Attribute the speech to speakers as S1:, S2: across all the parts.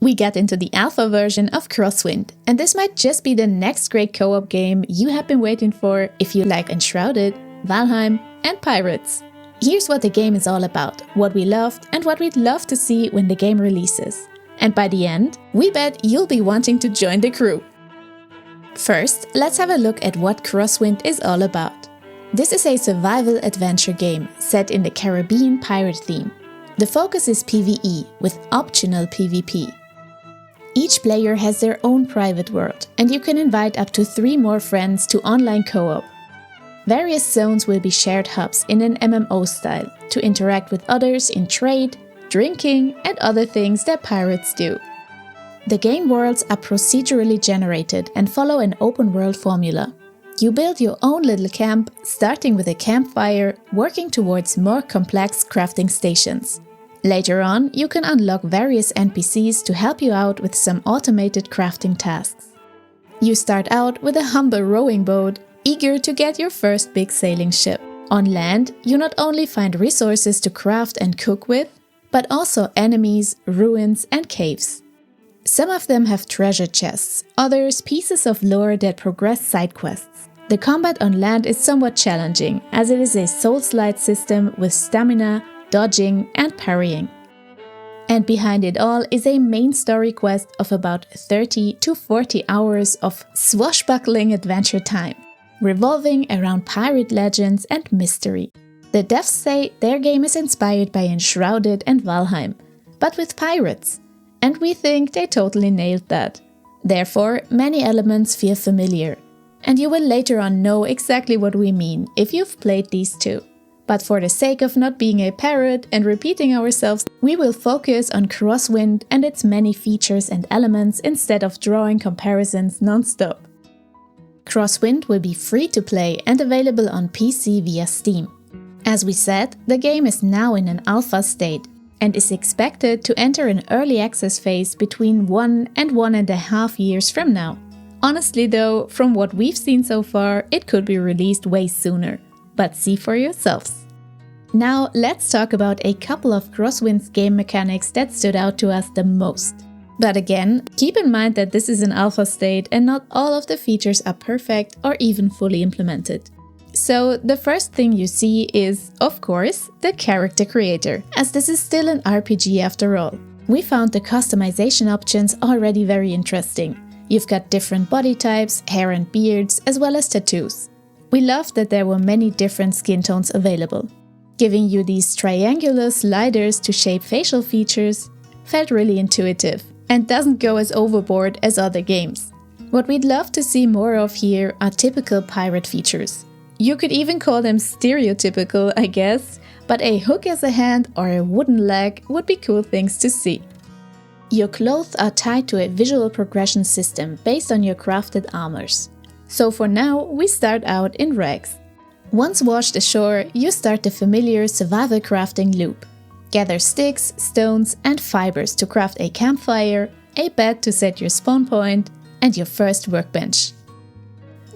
S1: We get into the alpha version of Crosswind, and this might just be the next great co-op game you have been waiting for if you like Enshrouded, Valheim, and pirates. Here's what the game is all about, what we loved and what we'd love to see when the game releases. And by the end, we bet you'll be wanting to join the crew. First, let's have a look at what Crosswind is all about. This is a survival adventure game set in the Caribbean pirate theme. The focus is PvE with optional PvP. Each player has their own private world, and you can invite up to 3 more friends to online co-op. Various zones will be shared hubs in an MMO style to interact with others in trade, drinking, and other things that pirates do. The game worlds are procedurally generated and follow an open world formula. You build your own little camp, starting with a campfire, working towards more complex crafting stations. Later on, you can unlock various NPCs to help you out with some automated crafting tasks. You start out with a humble rowing boat, eager to get your first big sailing ship. On land, you not only find resources to craft and cook with, but also enemies, ruins, and caves. Some of them have treasure chests, others pieces of lore that progress side quests. The combat on land is somewhat challenging, as it is a soulslite system with stamina, dodging, and parrying. And behind it all is a main story quest of about 30 to 40 hours of swashbuckling adventure time, revolving around pirate legends and mystery. The devs say their game is inspired by Enshrouded and Valheim, but with pirates. And we think they totally nailed that. Therefore, many elements feel familiar. And you will later on know exactly what we mean if you've played these two. But for the sake of not being a parrot and repeating ourselves, we will focus on Crosswind and its many features and elements instead of drawing comparisons non-stop. Crosswind will be free to play and available on PC via Steam. As we said, the game is now in an alpha state and is expected to enter an early access phase between 1 and 1.5 years from now. Honestly though, from what we've seen so far, it could be released way sooner. But see for yourselves. Now let's talk about a couple of Crosswind's game mechanics that stood out to us the most. But again, keep in mind that this is an alpha state and not all of the features are perfect or even fully implemented. So the first thing you see is, of course, the character creator, as this is still an RPG after all. We found the customization options already very interesting. You've got different body types, hair and beards, as well as tattoos. We loved that there were many different skin tones available. Giving you these triangular sliders to shape facial features felt really intuitive and doesn't go as overboard as other games. What we'd love to see more of here are typical pirate features. You could even call them stereotypical, I guess, but a hook as a hand or a wooden leg would be cool things to see. Your clothes are tied to a visual progression system based on your crafted armors. So for now, we start out in rags. Once washed ashore, you start the familiar survival crafting loop. Gather sticks, stones, and fibers to craft a campfire, a bed to set your spawn point, and your first workbench.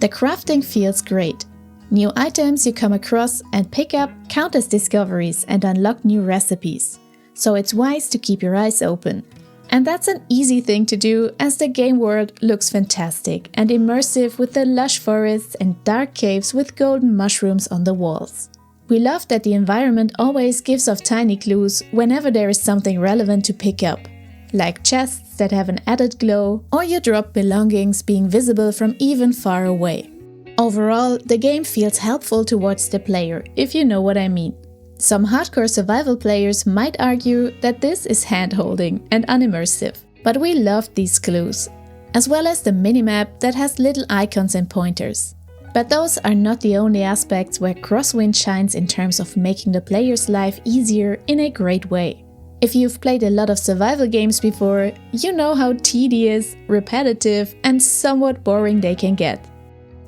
S1: The crafting feels great. New items you come across and pick up count as discoveries and unlock new recipes. So it's wise to keep your eyes open. And that's an easy thing to do, as the game world looks fantastic and immersive with the lush forests and dark caves with golden mushrooms on the walls. We love that the environment always gives off tiny clues whenever there is something relevant to pick up, like chests that have an added glow or your drop belongings being visible from even far away. Overall, the game feels helpful towards the player, if you know what I mean. Some hardcore survival players might argue that this is hand-holding and unimmersive, but we loved these clues, as well as the minimap that has little icons and pointers. But those are not the only aspects where Crosswind shines in terms of making the player's life easier in a great way. If you've played a lot of survival games before, you know how tedious, repetitive, and somewhat boring they can get.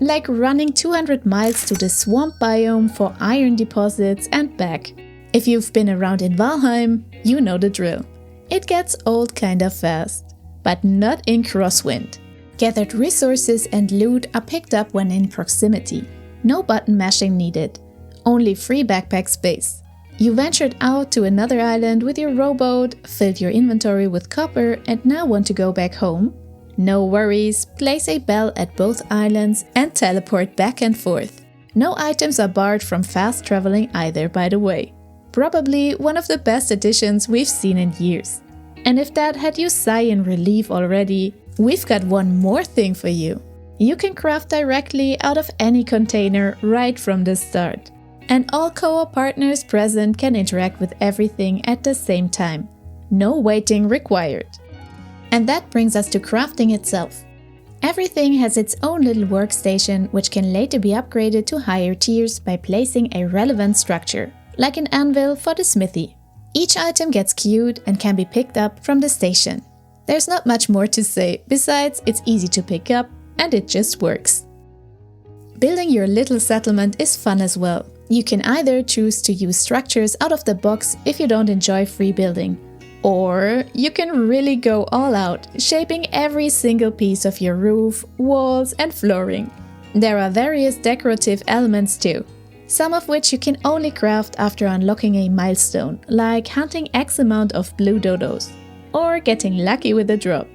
S1: Like running 200 miles to the swamp biome for iron deposits and back. If you've been around in Valheim, you know the drill. It gets old kinda fast, but not in Crosswind. Gathered resources and loot are picked up when in proximity. No button mashing needed, only free backpack space. You ventured out to another island with your rowboat, filled your inventory with copper, and now want to go back home? No worries, place a bell at both islands and teleport back and forth. No items are barred from fast traveling either, by the way. Probably one of the best additions we've seen in years. And if that had you sigh in relief already, we've got one more thing for you. You can craft directly out of any container right from the start. And all co-op partners present can interact with everything at the same time. No waiting required. And that brings us to crafting itself. Everything has its own little workstation, which can later be upgraded to higher tiers by placing a relevant structure, like an anvil for the smithy. Each item gets queued and can be picked up from the station. There's not much more to say, besides it's easy to pick up and it just works. Building your little settlement is fun as well. You can either choose to use structures out of the box if you don't enjoy free building, or you can really go all out, shaping every single piece of your roof, walls and flooring. There are various decorative elements too, some of which you can only craft after unlocking a milestone, like hunting X amount of blue dodos, or getting lucky with a drop.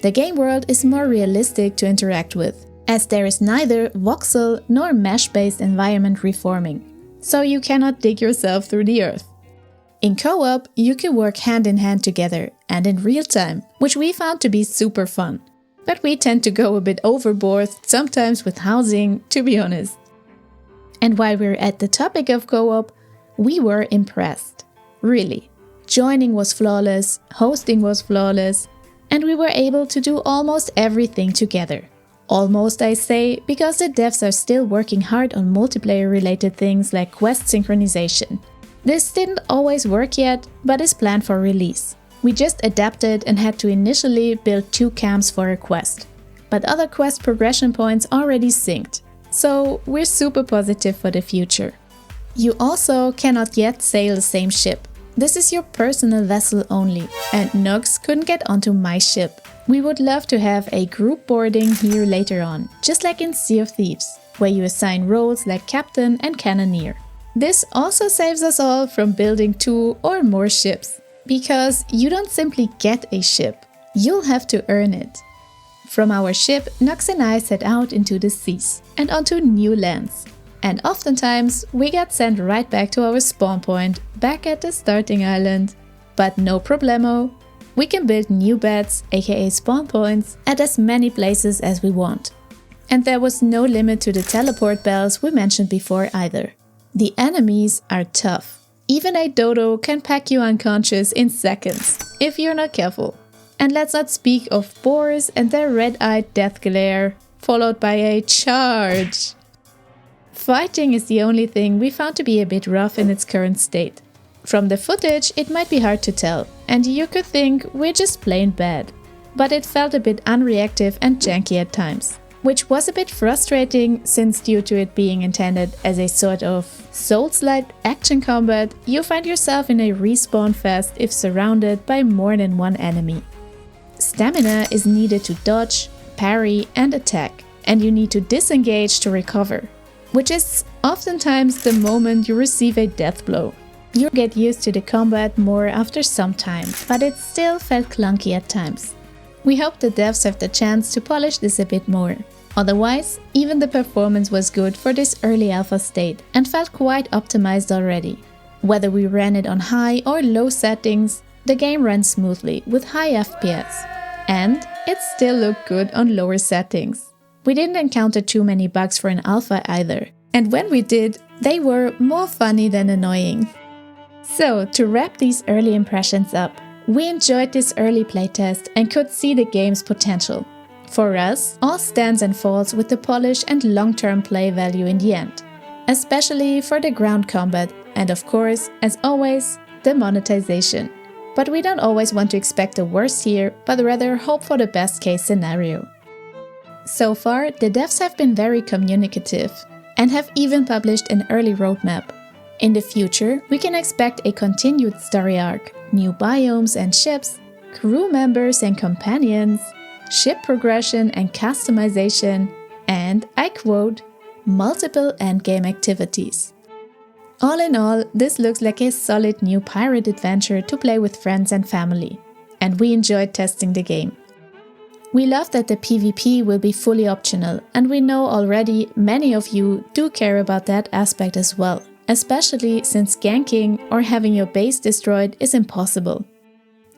S1: The game world is more realistic to interact with, as there is neither voxel nor mesh-based environment reforming, so you cannot dig yourself through the earth. In co-op, you can work hand in hand together and in real time, which we found to be super fun. But we tend to go a bit overboard, sometimes with housing, to be honest. And while we're at the topic of co-op, we were impressed. Really. Joining was flawless, hosting was flawless, and we were able to do almost everything together. Almost, I say, because the devs are still working hard on multiplayer-related things like quest synchronization. This didn't always work yet, but is planned for release. We just adapted and had to initially build 2 camps for a quest. But other quest progression points already synced, so we're super positive for the future. You also cannot yet sail the same ship. This is your personal vessel only, and Nox couldn't get onto my ship. We would love to have a group boarding here later on, just like in Sea of Thieves, where you assign roles like captain and cannoneer. This also saves us all from building 2 or more ships, because you don't simply get a ship, you'll have to earn it. From our ship, Nox and I set out into the seas and onto new lands. And oftentimes, we got sent right back to our spawn point, back at the starting island. But no problemo, we can build new beds, aka spawn points, at as many places as we want. And there was no limit to the teleport bells we mentioned before either. The enemies are tough. Even a dodo can pack you unconscious in seconds, if you're not careful. And let's not speak of boars and their red-eyed death glare, followed by a charge. Fighting is the only thing we found to be a bit rough in its current state. From the footage, it might be hard to tell, and you could think we're just plain bad. But it felt a bit unreactive and janky at times, which was a bit frustrating since due to it being intended as a sort of soulslite action combat, you find yourself in a respawn fest if surrounded by more than one enemy. Stamina is needed to dodge, parry and attack, and you need to disengage to recover, which is oftentimes the moment you receive a death blow. You get used to the combat more after some time, but it still felt clunky at times. We hope the devs have the chance to polish this a bit more. Otherwise, even the performance was good for this early alpha state and felt quite optimized already. Whether we ran it on high or low settings, the game ran smoothly with high FPS. And it still looked good on lower settings. We didn't encounter too many bugs for an alpha either. And when we did, they were more funny than annoying. So, to wrap these early impressions up, we enjoyed this early playtest and could see the game's potential. For us, all stands and falls with the polish and long-term play value in the end. Especially for the ground combat and of course, as always, the monetization. But we don't always want to expect the worst here, but rather hope for the best case scenario. So far, the devs have been very communicative and have even published an early roadmap. In the future, we can expect a continued story arc, new biomes and ships, crew members and companions, ship progression and customization, and, I quote, multiple endgame activities. All in all, this looks like a solid new pirate adventure to play with friends and family, and we enjoyed testing the game. We love that the PvP will be fully optional, and we know already many of you do care about that aspect as well, especially since ganking or having your base destroyed is impossible.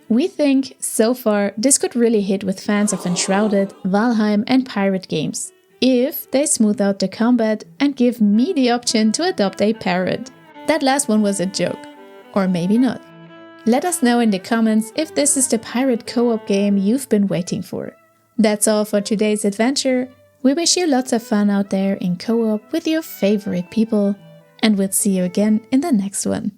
S1: We think, so far, this could really hit with fans of Enshrouded, Valheim and pirate games, if they smooth out the combat and give me the option to adopt a parrot. That last one was a joke. Or maybe not. Let us know in the comments if this is the pirate co-op game you've been waiting for. That's all for today's adventure. We wish you lots of fun out there in co-op with your favorite people, and we'll see you again in the next one.